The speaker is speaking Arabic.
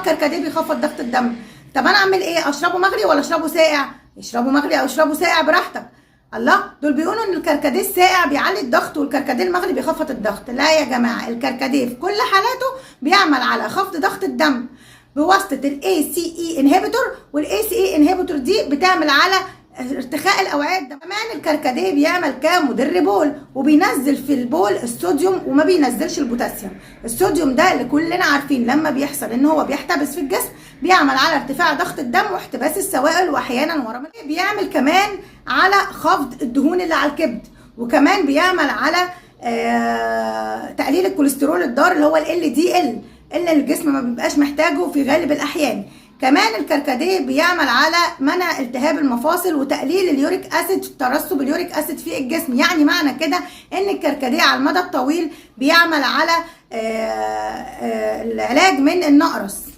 الكركديه بيخفض ضغط الدم. طب انا اعمل ايه؟ اشربه مغلي ولا اشربه ساقع؟ اشربه مغلي او اشربه ساقع براحتك. الله، دول بيقولوا ان الكركديه الساقع بيعلي الضغط والكركديه المغلي بيخفض الضغط. لا يا جماعه، الكركديه في كل حالاته بيعمل على خفض ضغط الدم بواسطه الاي سي اي انهبيتور، والاي سي اي انهبيتور دي بتعمل على ارتخاء الاوعيه الدمويه. كمان الكركديه بيعمل كمدر بول، وبينزل في البول الصوديوم وما بينزلش البوتاسيوم. الصوديوم ده اللي كلنا عارفين لما بيحصل ان هو بيحتبس في الجسم بيعمل على ارتفاع ضغط الدم واحتباس السوائل واحيانا ورم. بيعمل كمان على خفض الدهون اللي على الكبد، وكمان بيعمل على تقليل الكوليسترول الضار اللي هو ال دي ال اللي الجسم ما بيبقاش محتاجه في غالب الاحيان. كمان الكركديه بيعمل على منع التهاب المفاصل وتقليل اليوريك اسيد، ترسب اليوريك اسيد في الجسم. يعني معنى كده ان الكركديه على المدى الطويل بيعمل على العلاج من النقرس.